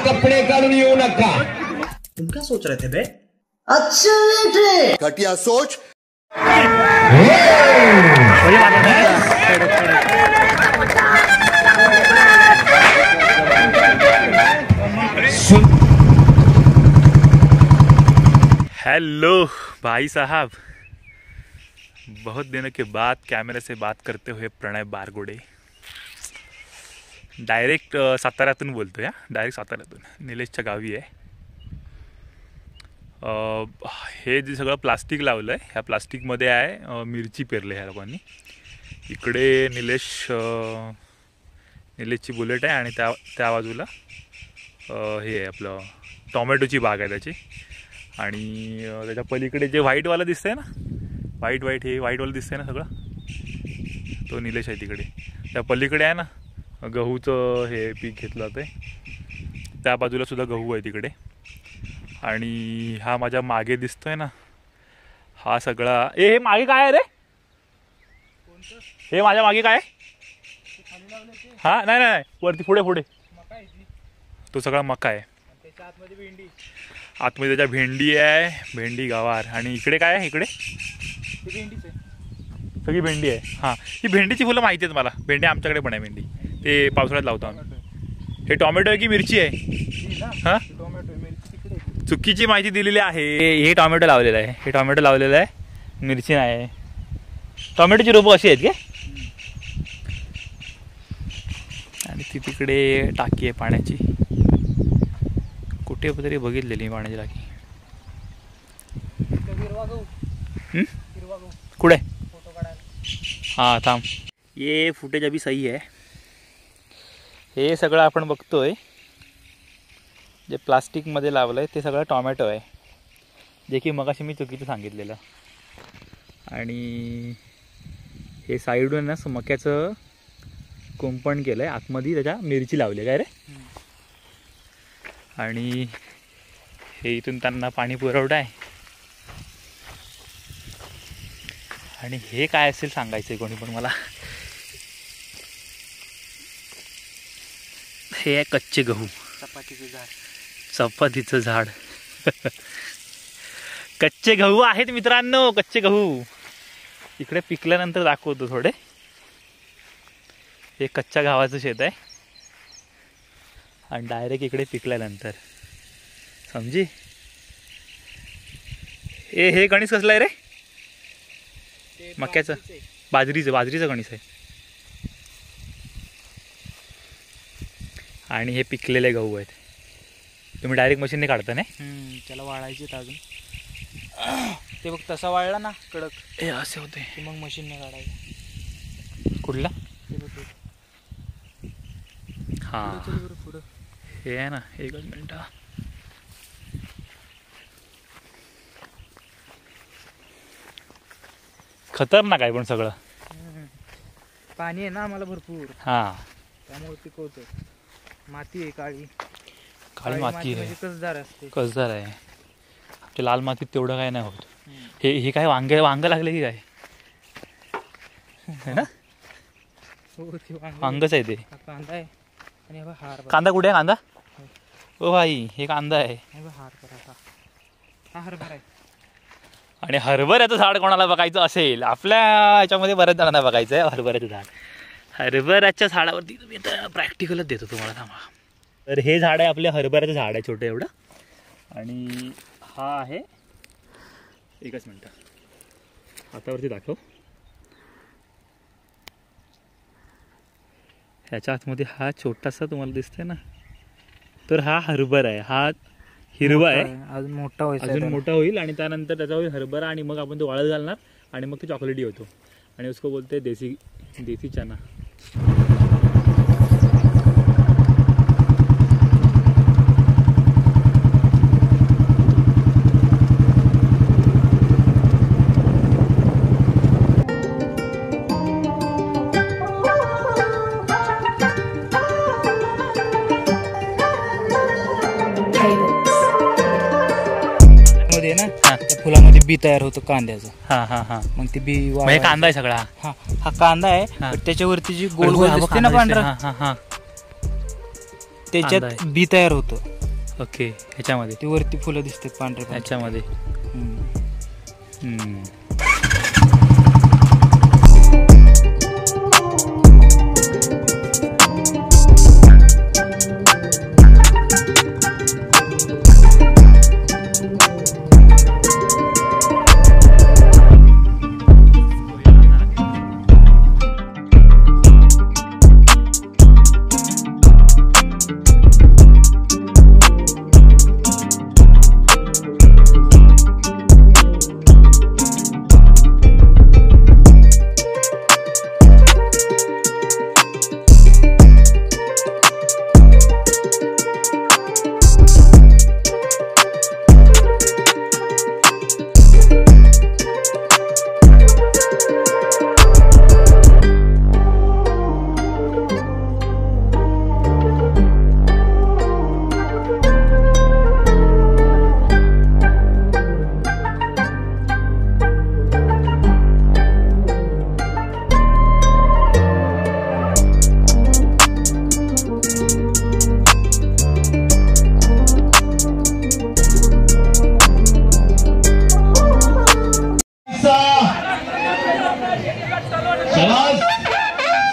कपडे काढून येऊ नका। तुम क्या सोच रहे थे बे? अच्छा बेटे घटिया सोच। हेलो भाई साहब, बहुत दिनों के बाद कैमरे से बात करते हुए प्रणय बारगोडे। डायरेक्ट साताऱ्यातून बोलतो या, डायरेक्ट साताऱ्यातून निलेशच्या गावी आहे। हे जे सगळं प्लास्टिक लावलं आहे, ह्या प्लास्टिकमध्ये आहे मिरची पेरले ह्या लोकांनी। इकडे निलेशची बुलेट आहे आणि त्या बाजूला हे आहे आपलं टोमॅटोची बाग आहे त्याची। आणि त्याच्या पलीकडे जे व्हाईटवालं दिसतंय ना, व्हाईटवालं दिसतंय ना सगळं, तो निलेश आहे तिकडे। त्या पलीकडे आहे ना गहूचं हे पीक घेतलं जातं आहे, त्या बाजूला सुद्धा गहू आहे तिकडे। आणि हा माझ्या मागे दिसतोय ना, हा सगळा हे मागे काय आहे रे? हे माझ्या मागे काय? हा नाही वरती पुढे तो सगळा मका आहे। आतमध्ये त्याच्या भेंडी आहे, भेंडी गवार। आणि इकडे काय आहे? इकडे सगळी भेंडी आहे। हां, ही भेंडीची फुलं माहिती आहेत मला, भेंडी आमच्याकडे पण आहे भेंडी, ते पावसाळ्यात लावतो आम्ही। हे टोमॅटो आहे की मिरची आहे? हां, चुकीची माहिती दिलेली आहे। हे टोमॅटो लावलेलं आहे, हे टोमॅटो लावलेलं आहे, मिरची नाही आहे। टोमॅटोची रोपं अशी आहेत का? आणि ती तिकडे टाकी आहे पाण्याची, कुठे तरी बघितलेली पाण्याची टाकी। कुठे? हाँ थांब, ये फुटेज अभी सही है। हे सगळं आपण बघतोय जे प्लास्टिकमध्ये लावलं आहे ते सगळं टोमॅटो आहे, जे की मगाशी मी चुकीचं सांगितलेलं। आणि हे साईडून ना मक्याचं कुंपण केलं आहे, आतमध्ये त्याच्या मिरची लावली काय रे। आणि हे इथून त्यांना पाणी पुरवठा आहे। आणि हे काय असेल सांगायचं कोणी पण मला। हे आहे कच्चे गहू, चपातीचं झाड कच्चे गहू आहेत मित्रांनो, कच्चे गहू। इकडे पिकल्यानंतर दाखवतो थोडे। हे कच्च्या गव्हाचं शेत आहे आणि डायरेक्ट इकडे पिकल्यानंतर समजी। हे कणीस कसलं आहे रे? मक्याचं, बाजरीचं कणीस आहे। आणि हे पिकलेले गहू आहेत, तुम्ही डायरेक्ट मशीनने काढता नाही? त्याला वाळायचे अजून, ते बघ तसा वाळला ना कडक, हे असे होते की मग मशीनने काढायचं। कुठला? हां पुढं हे आहे ना, एकच मिनिट। खतरनाक आहे पण सगळं, पाणी आहे ना आम्हाला भरपूर, हां त्यामुळे पिकवतो। माती आहे काळी माती आहे, कसदार असते, कसदार आहे। आपल्या लाल मातीत तेवढं काय नाही होत। हे काय वांग लागले की काय है ना? वांगच आहे ते। कांदा आहे आणि हार, कांदा कुठे आहे? कांदा ओ भाई, हे कांदा आहे, हार करायचा, हा हरभरा आहे। आणि हरभऱ्याचं झाड कोणाला बघायचं असेल, आपल्या ह्याच्यामध्ये बऱ्याच जणांना बघायचं आहे हरभऱ्याचं झाड। हरभऱ्याच्या झाडावरती तुम्ही आता प्रॅक्टिकलच देतो तुम्हाला, थांबा। तर हे झाड आहे आपल्या हरभऱ्याचं झाड आहे, छोटं एवढं। आणि हा आहे, एकच मिनटं हातावरती दाखव, ह्याच्या आतमध्ये हा छोटासा तुम्हाला दिसतोय ना, तर हा हरभरा आहे। हा हिरवा आहे, अजून मोठा होईल आणि त्यानंतर त्याचा होईल हरभरा। आणि मग आपण तो वाळत घालणार आणि मग तो चॉकलेटी होतो, आणि उसको बोलते देसी चना। फुलामध्ये बी तयार होतं कांद्याचं। हां हां हां, मग ते बी म्हणजे कांदा आहे सगळा। हा कांदा आहे, त्याच्यावरती जी गोल गोल दिसते ना पांढरा, त्याच्यात बी तयार होतं। ओके, ह्याच्यामध्ये ती वरती फुलं दिसतात पांढरे ह्याच्यामध्ये.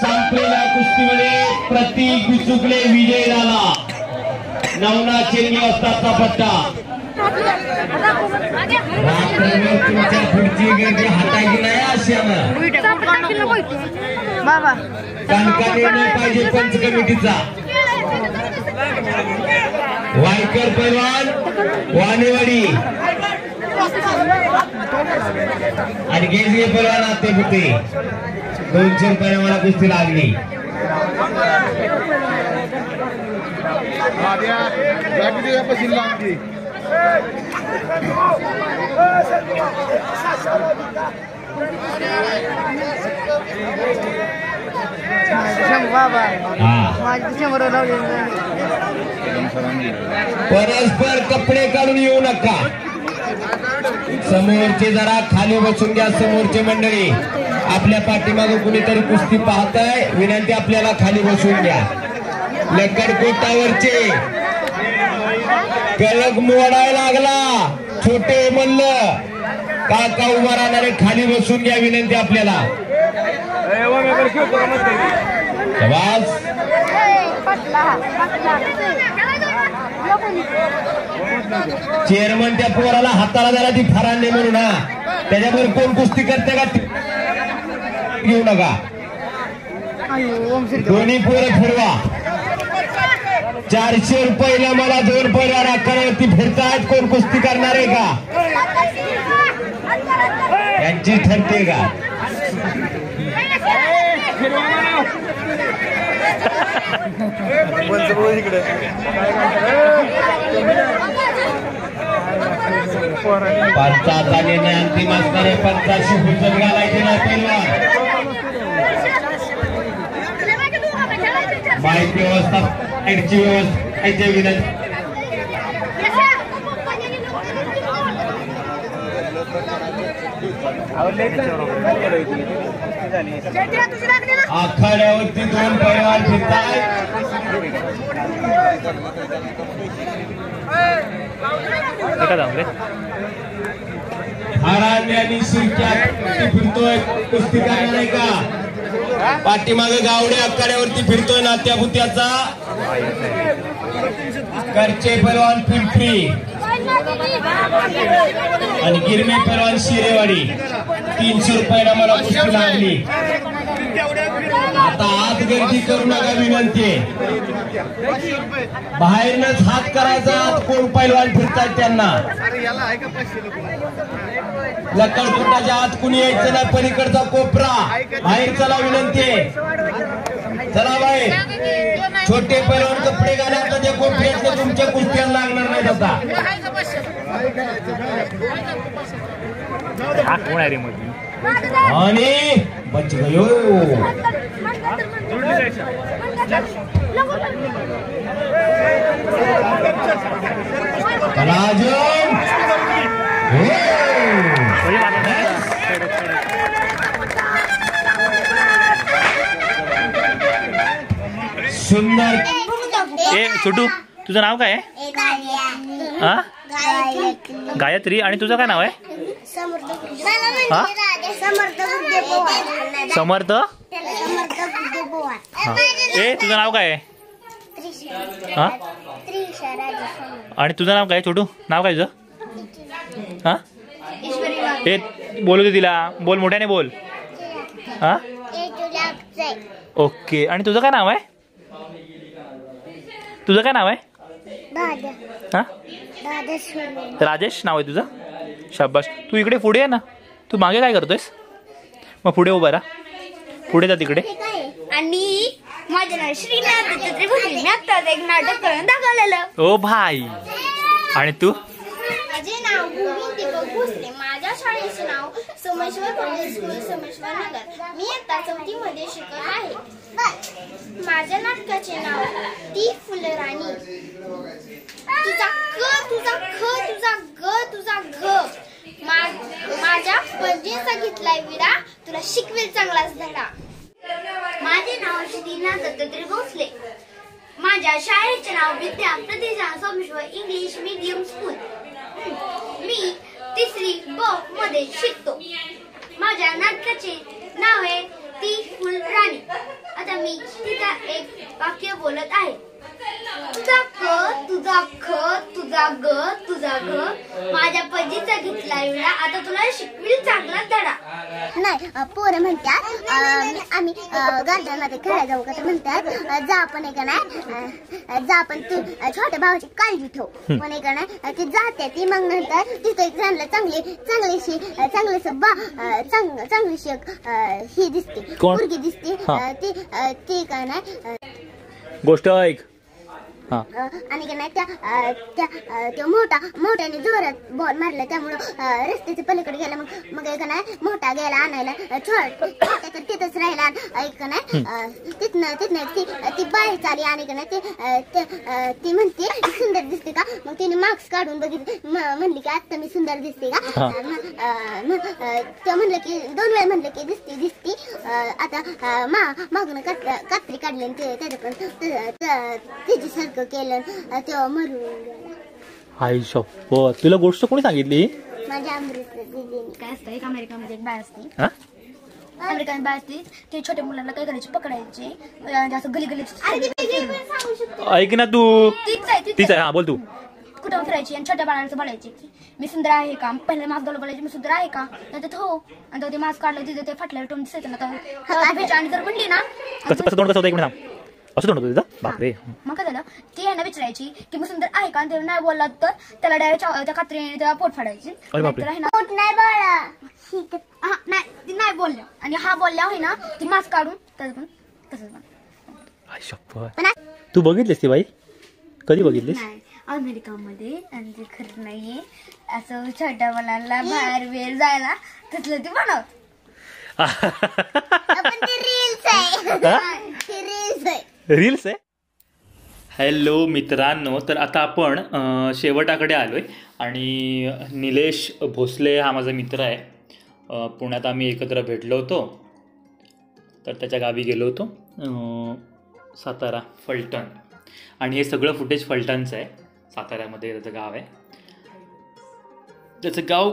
संपलेल्या कुस्तीमध्ये प्रतीक बिचुकले विजय झाला. नवनाथ चेंगी असताचा पट्टा. रात्रभर तुमच्या पुढची गर्दी हाताची नाही आशानं कणकाने न पाहिजे पंच कमिटीचा. वायकर पैलवान वाणेवाडी आणि गेजगे पैलवान आते होते. 200 रुपये मला कुस्ती लागली. परस्पर कपडे काढून येऊ नका. समोरचे जरा खाली बसून घ्या. समोरचे मंडळी आपल्या पाठीमागे कुणीतरी कुस्ती पाहताय. विनंती आपल्याला खाली बसून घ्या. लक्कडकोटावरचे कलक मोडायला लागला. छोटे मल्ल काका उभा राहणारे खाली बसून घ्या. विनंती आपल्याला. चेअरमन त्या पोराला हाताला जरा ती फरांडे म्हणून हा. त्याच्यावर कोण कुस्ती करते का घेऊ नका. दोन्ही पोरं फिरवा. 400 रुपयाला मला 2 पैलवान आकारावरती फिरतायत. कोण कुस्ती करणार आहे का? यांची ठरते का? पंचाचा निर्णय अंतिम असणार आहे. पंचाशी हुजत घालायचे ना पैलवान. माहिती व्यवस्था ची व्यवस्था विनंती. आखाड्यावरती 2 पैलवान फिरतायत. हरांनी आणि शिरक्या फिरतोय. कुस्ती करणार आहे का? पाठीमागे गावडे आखाड्यावरती फिरतोय. नात्यापुत्याचा करचे पैलवान पिंपरी आणि गिरमे पैलवान शिरेवाडी. 300 रुपयाला मला कुस्ती लागली. आता आत गर्दी करू नका विनंती. बाहेरनच हात करायचा. आत कोण पैलवान फिरतात त्यांना. लक्कडकोटाच्या आत कुणी यायचं नाही. पलीकडचा कोपरा बाहेर चला विनंती. चला बाहेर. छोटे पैलवान कपडे घाला. त्या कोपऱ्यातले तुमच्या कुस्त्याला लागणार नाही. आता आणि बच गयो. राजन सुंदर. ए छोटू तुझं नाव काय आहे? हा गायत्री. आणि तुझं काय नाव आहे? हा समर्थ. हा ए तुझं नाव काय आहे? हा आणि तुझं नाव काय छोटू? नाव काय तुझं? हा ए बोलू दे तिला. बोल मोठ्याने बोल. हा ओके. आणि तुझं काय नाव आहे? तुझं काय नाव आहे? हा राजेश नाव आहे तुझं. शाबाश. तू इकडे पुढे आहे ना. तू मागे काय करतोयस? मग पुढे उभा राहा. पुढे जा तिकडे. आणि माझं नाव श्रीनाथ दत्तात्रय भोसले. मी आत्ताच एक नाटक करून दाखवलेलं. ओ भाई. आणि तू? माझे नाव भूमी दीपक भोसले. माझ्या शाळेचे नाव सोमेश्वर पब्लिक स्कूल सोमेश्वर नगर. मी आता 4थी मध्ये शिकत आहे. माझ्या नाटकाचे नाव ती फुलराणी. तुझा क तुझा ख तुझा ग तुझा घ. माझ्या पणजीचा घेतलाय विडा. तुला शिकवेल चांगलाच धडा. माझे नाव श्रीनाथ दत्तात्रय भोसले. माझ्या शाळेचे नाव विद्या प्रतिष्ठान सोमेश्वर इंग्लिश मीडियम स्कूल. मी 3री ब मध्ये शिकतो. माझ्या नाटकाचे नाव आहे ती फुलराणी. आता मी तिचा एक वाक्य बोलत आहे. तुझा क तुझा ख तुझा ग तुझा घ. माझ्या पजीचा घेतला विडा. आता तुला शिकवील चांगला धडा. नाही पोरं म्हणतात आम्ही गार्डनमध्ये खेळायला जाऊ का? तर म्हणतात जा आपण एक नाही जा आपण तू छोट्या भावाची काळजी ठेव. पण एक नाही ती जाते. ती मग नंतर तिथं एक चांगलीशी ही दिसते मुलगी दिसते. ती काय नाही गोष्ट ऐक. आणि काय नाही त्या मोठ्याने जोरात बॉल मारला. त्यामुळं रस्त्याच्या पलीकडे गेला. मग एक नाही मोठा गेला आणायला. छोटा तर तिथंच राहिला. ऐक नाही तिथनं ती बाहेर चाली. आणि का नाही ती म्हणते सुंदर दिसते का? मग तिने मार्क्स काढून बघितले. म्हणली की आता मी सुंदर दिसते का? ते म्हणलं की 2 वेळा म्हणलं की दिसती. आता मागून कात्री काढली. त्याच्या पण तिची सारखं केलं तेव्हा मरून गेला. आई शप्पथ. तुला गोष्ट कोणी सांगितली? माझ्या अमृत दिदीने. काय असतं एक अमेरिकामध्ये एक बाय असते. अमेरिकन बाय असते. ते छोट्या मुलांना काय करायचे पकडायचे. असं गली ऐक ना तू. तीच आहे. हा बोल तू. कुठं फिरायची आणि छोट्या बाळांचं बोलायचे मी सुंदर आहे का? पहिले मास्क घालून बोलायचे मी सुंदर आहे का? नंतर हो. आणि ते मास्क काढलं तिथे ते फाटल्यावर टोन दिसायचं ना. आणि जर म्हणली ना कसं तोंड कसं होतं एक मिनिट. असं तोंड होतं तिथं. बापरे. मग काय झालं ती यांना विचारायची की मी सुंदर आहे का? आणि ते नाही बोलला तर त्याला डायरेक्ट त्या कात्रीने त्याला पोट फाडायची. पोट नाही बाळा. नाही ती नाही बोलल्या. आणि हा बोलल्या आहे ना ती मास्क काढून त्याचं पण तसंच पण. आई शप्पथ. तू बघितलीस ती बाई? कधी बघितलीस? नाही अमेरिकामध्ये. आणि ते खरं नाहीये. असं छोट्या मुलांना बाहेर वेळ जायला तसलं ती बनवत. रील्स आहे. हॅलो मित्रांनो. तर आता आपण शेवटाकडे आलो आहे. आणि निलेश भोसले हा माझा मित्र आहे. पुण्यात आम्ही एकत्र भेटलो होतो. तर त्याच्या गावी गेलो होतो. सातारा फलटण. आणि हे सगळं फुटेज फलटणचं आहे. साताऱ्यामध्ये त्याचं गाव आहे. त्याचं गाव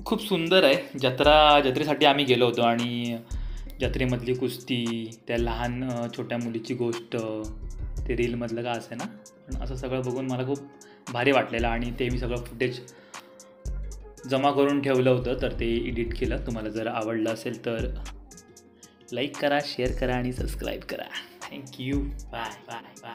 खूप सुंदर आहे. जत्रेसाठी आम्ही गेलो होतो. आणि जत्रेमधली कुस्ती, त्या लहान छोट्या मुलीची गोष्ट, ते रीलमधलं का असे ना. पण असं सगळं बघून मला खूप भारी वाटलेलं. आणि ते मी सगळं फुटेज जमा करून ठेवलं होतं. तर ते एडिट केलं. तुम्हाला जर आवडलं असेल तर लाईक करा, शेअर करा आणि सबस्क्राईब करा. थँक्यू. Bye bye bye.